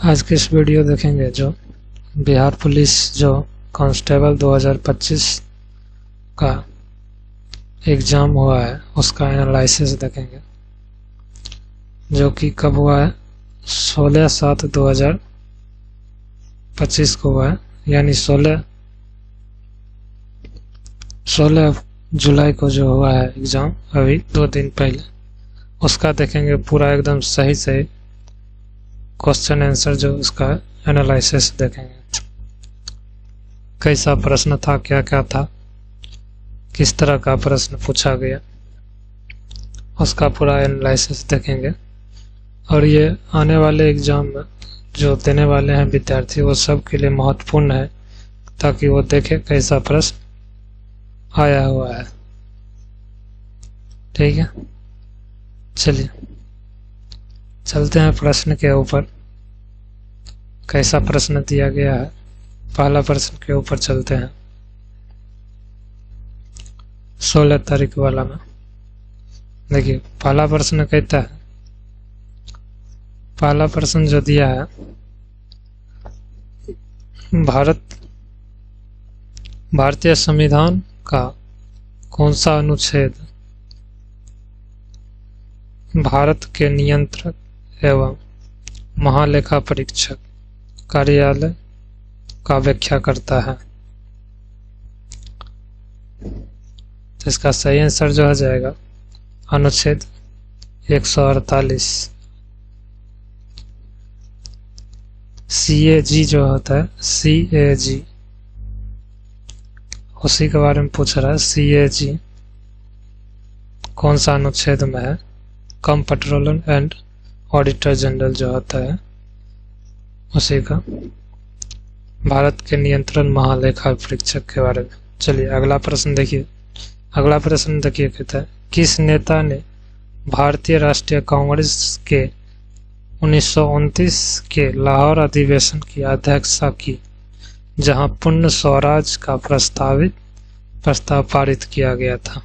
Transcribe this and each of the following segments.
आज की इस वीडियो देखेंगे जो बिहार पुलिस जो कांस्टेबल 2025 का एग्ज़ाम हुआ है उसका एनालिसिस देखेंगे, जो कि कब हुआ है 16/7/2025 को हुआ है, यानी 16 जुलाई को जो हुआ है एग्ज़ाम, अभी 2 दिन पहले। उसका देखेंगे पूरा एकदम सही सही क्वेश्चन आंसर, जो उसका एनालिसिस देखेंगे। कैसा प्रश्न था, क्या क्या था, किस तरह का प्रश्न पूछा गया, उसका पूरा एनालिसिस देखेंगे। और ये आने वाले एग्ज़ाम में जो देने वाले हैं विद्यार्थी, वो सब के लिए महत्वपूर्ण है, ताकि वो देखे कैसा प्रश्न आया हुआ है। ठीक है, चलिए चलते हैं प्रश्न के ऊपर। कैसा प्रश्न दिया गया है, पहला प्रश्न के ऊपर चलते हैं। 16 तारीख वाला में देखिए, पहला प्रश्न कहता है, पहला प्रश्न जो दिया है, भारतीय संविधान का कौन सा अनुच्छेद भारत के नियंत्रक एवं महालेखा परीक्षक कार्यालय का व्याख्या करता है। तो इसका सही आंसर जो हो जाएगा अनुच्छेद 148। CAG जो होता है, CAG, उसी के बारे में पूछ रहा है। CAG कौन सा अनुच्छेद में है? कंप्ट्रोलर एंड ऑडिटर जनरल जो होता है, उसी का, भारत के नियंत्रण महालेखा परीक्षक के बारे में। चलिए अगला प्रश्न देखिए। अगला प्रश्न देखिए, कहता है, किस नेता ने भारतीय राष्ट्रीय कांग्रेस के 1929 के लाहौर अधिवेशन की अध्यक्षता की, जहां पूर्ण स्वराज का प्रस्ताव पारित किया गया था?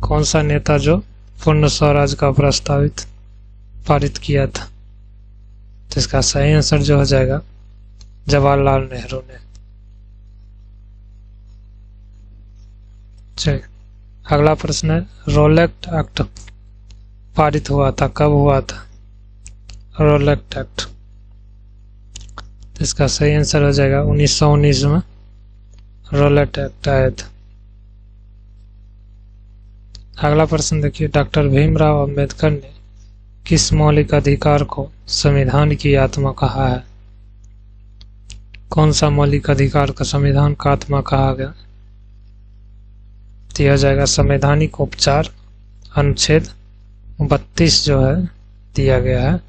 कौन सा नेता जो पूर्ण स्वराज का प्रस्तावित पारित किया था? तो इसका सही आंसर जो हो जाएगा जवाहरलाल नेहरू ने। चलिए अगला प्रश्न है, रोलेक्ट एक्ट पारित हुआ था, कब हुआ था रोलेक्ट एक्ट? तो इसका सही आंसर हो जाएगा 1919 में रोलेक्ट एक्ट आया था। अगला प्रश्न देखिए, डॉक्टर भीमराव अंबेडकर ने किस मौलिक अधिकार को संविधान की आत्मा कहा है? कौन सा मौलिक अधिकार को संविधान का आत्मा कहा गया? दिया जाएगा संवैधानिक उपचार, अनुच्छेद 32 जो है दिया गया है,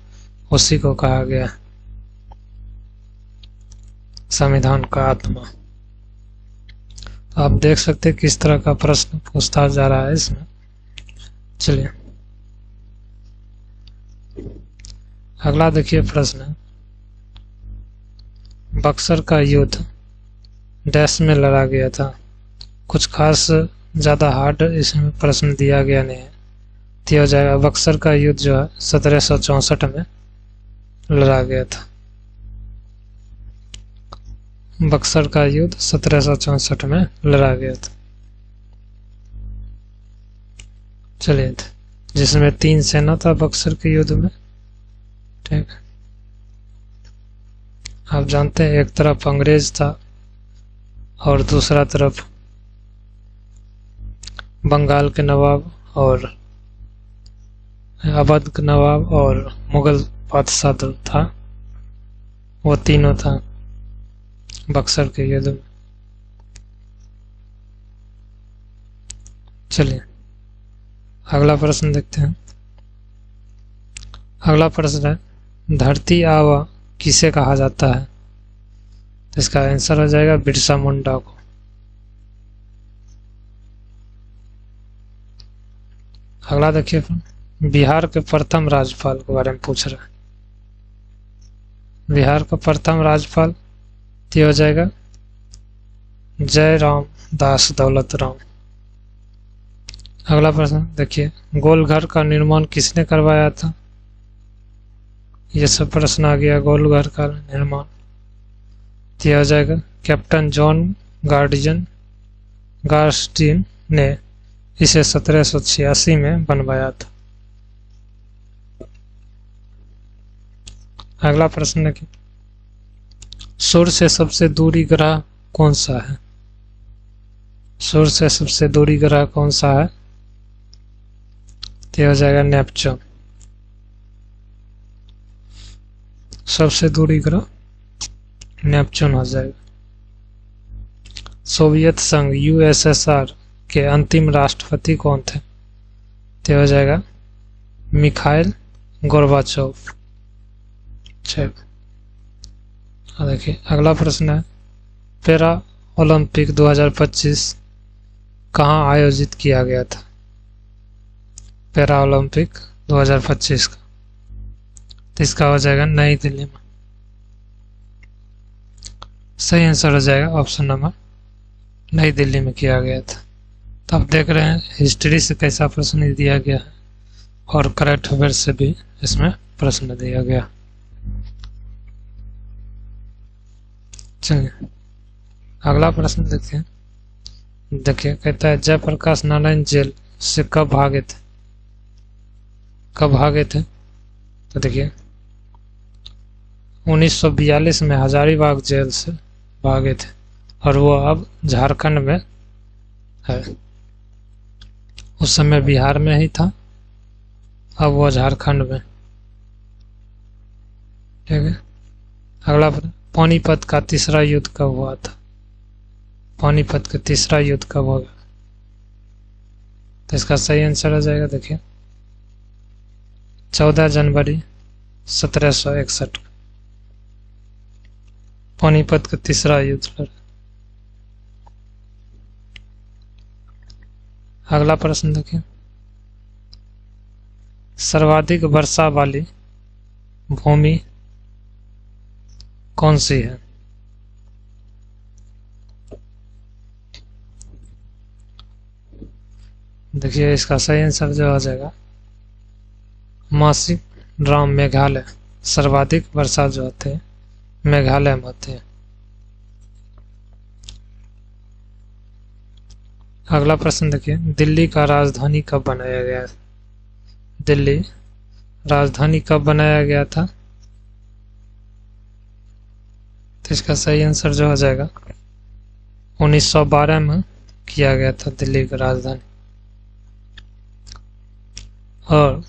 उसी को कहा गया है संविधान का आत्मा। आप देख सकते हैं किस तरह का प्रश्न पूछता जा रहा है इसमें। चलिए अगला देखिए प्रश्न, बक्सर का युद्ध डैश में लड़ा गया था। कुछ खास ज़्यादा हार्ड इसमें प्रश्न दिया गया नहीं है। दिया जाएगा बक्सर का युद्ध जो है 1764 में लड़ा गया था। बक्सर का युद्ध 1764 में लड़ा गया था। चलिए, जिसमें 3 सेना था बक्सर के युद्ध में। ठीक, आप जानते हैं एक तरफ अंग्रेज था और दूसरा तरफ बंगाल के नवाब और अवध के नवाब और मुगल बादशाह था। वो तीनों था बक्सर के युद्ध में। चलिए अगला प्रश्न देखते हैं। अगला प्रश्न है, धरती आबा किसे कहा जाता है? तो इसका आंसर हो जाएगा बिरसा मुंडा को। अगला देखिए, बिहार के प्रथम राज्यपाल के बारे में पूछ रहा है। बिहार का प्रथम राज्यपाल ये हो जाएगा जयराम दास दौलत राम। अगला प्रश्न देखिए, गोलघर का निर्माण किसने करवाया था? ये सब प्रश्न आ गया। गोलघर का निर्माण दिया हो जाएगा। कैप्टन जॉन गार्स्टीन ने इसे 1786 में बनवाया था। अगला प्रश्न है कि सूर्य से सबसे दूरी ग्रह कौन सा है? सूर्य से सबसे दूरी ग्रह कौन सा है? तो हो जाएगा नेपच्यून। सबसे दूरी ग्रह नेपच्यून हो जाएगा। सोवियत संघ यूएसएसआर के अंतिम राष्ट्रपति कौन थे? तो हो जाएगा मिखाइल गोर्बाचोव। देखिए अगला प्रश्न है पैरा ओलंपिक 2025 कहाँ आयोजित किया गया था? पैरा ओलंपिक 2025 का, तो इसका हो जाएगा नई दिल्ली में। सही आंसर हो जाएगा ऑप्शन नंबर नई दिल्ली में किया गया था। तो आप देख रहे हैं हिस्ट्री से कैसा प्रश्न दिया गया है और करंट अफेयर से भी इसमें प्रश्न दिया गया। चलिए अगला प्रश्न देखते हैं। देखिए कहता है जयप्रकाश नारायण जेल से कब भागे थे? कब भागे थे? तो देखिए 1942 में हजारीबाग जेल से भागे थे और वो अब झारखंड में है। उस समय बिहार में ही था, अब वो झारखंड में। ठीक है। अगला पानीपत का तीसरा युद्ध कब हुआ था? पानीपत का तीसरा युद्ध कब होगा? तो इसका सही आंसर हो जाएगा देखिए 14 जनवरी 1761 पानीपत का तीसरा युद्ध लड़ा। अगला प्रश्न देखिए सर्वाधिक वर्षा वाली भूमि कौन सी है? देखिए इसका सही आंसर जो हो जाएगा मासिक ड्राम मेघालय। सर्वाधिक वर्षा जो होते हैं मेघालय में होते हैं। अगला प्रश्न देखिए दिल्ली का राजधानी कब बनाया गया? दिल्ली राजधानी कब बनाया गया था? तो इसका सही आंसर जो हो जाएगा 1912 में किया गया था दिल्ली का राजधानी, और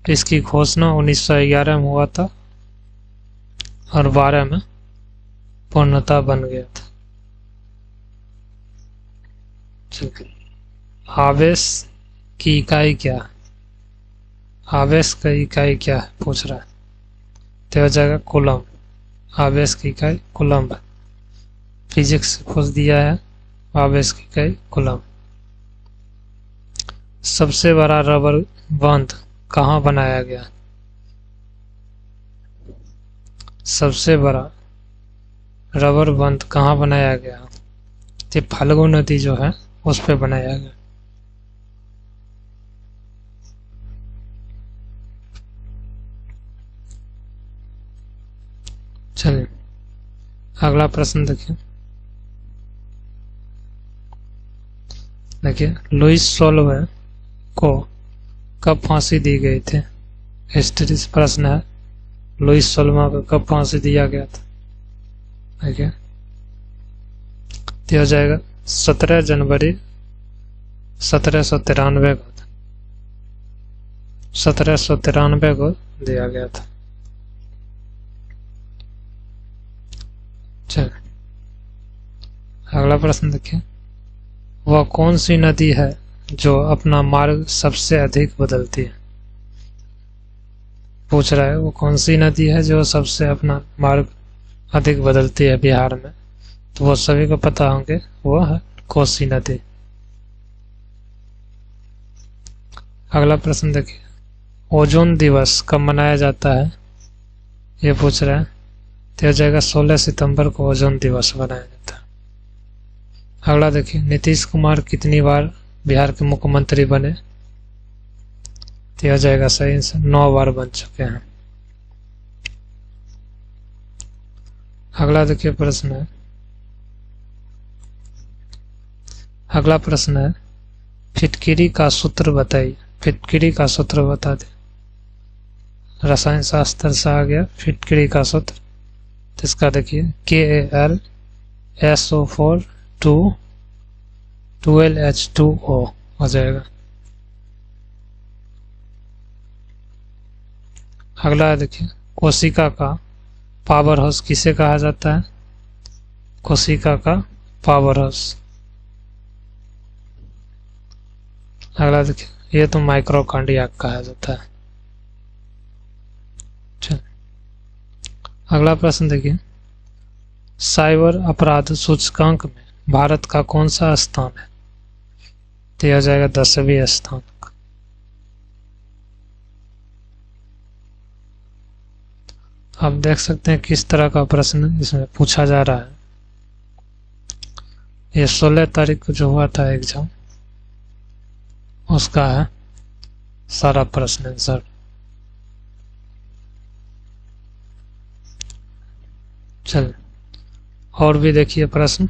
इसकी घोषणा 1911 में हुआ था और 12 में पूर्णतः बन गया था। आवेश की इकाई क्या है? आवेश की इकाई क्या है पूछ रहा है। तो हो जाएगा कूलम। आवेश की इकाई कूलम है। फिजिक्स से पूछ दिया है आवेश की इकाई कूलम। सबसे बड़ा रबर बांध कहाँ बनाया गया? सबसे बड़ा रबर बांध कहाँ बनाया गया? ये फाल्गु नदी जो है उस पे बनाया गया। चलिए अगला प्रश्न देखिए। देखिए लुइस सोल्वे को कब फांसी दी गई थी? हिस्ट्री से प्रश्न है लुइस सोल्वे को कब फांसी दिया गया था? देखिए दिया जाएगा 17 जनवरी 1793 को। 1793 को दिया गया था। चलिए अगला प्रश्न देखिए वह कौन सी नदी है जो अपना मार्ग सबसे अधिक बदलती है? पूछ रहा है वो कौन सी नदी है जो सबसे अपना मार्ग अधिक बदलती है बिहार में। तो वो सभी को पता होंगे वो है कोसी नदी। अगला प्रश्न देखिए ओजोन दिवस कब मनाया जाता है? ये पूछ रहा है। तो हो जाएगा 16 सितंबर को ओजोन दिवस मनाया जाता है। अगला देखिए नीतीश कुमार कितनी बार बिहार के मुख्यमंत्री बने? तो हो जाएगा सही से 9 बार बन चुके हैं। अगला देखिए प्रश्न है, अगला प्रश्न है फिटकिरी का सूत्र बताइए। फिटकिरी का सूत्र बता दे। रसायन शास्त्र से आ गया फिटकिरी का सूत्र। तो इसका देखिए KAlSO4 2 12H2O हो जाएगा। अगला है देखिए कोशिका का पावर हाउस किसे कहा जाता है? कोशिका का पावर हाउस। अगला देखिए ये तो माइक्रोकांडिया कहा जाता है। चल अगला प्रश्न देखिए, साइबर अपराध सूचकांक में भारत का कौन सा स्थान है? तो यह हो जाएगा 10वें स्थान। आप देख सकते हैं किस तरह का प्रश्न इसमें पूछा जा रहा है। ये 16 तारीख को जो हुआ था एग्जाम, उसका है सारा प्रश्न आंसर। चल और भी देखिए प्रश्न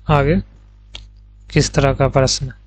आगे किस तरह का प्रश्न है।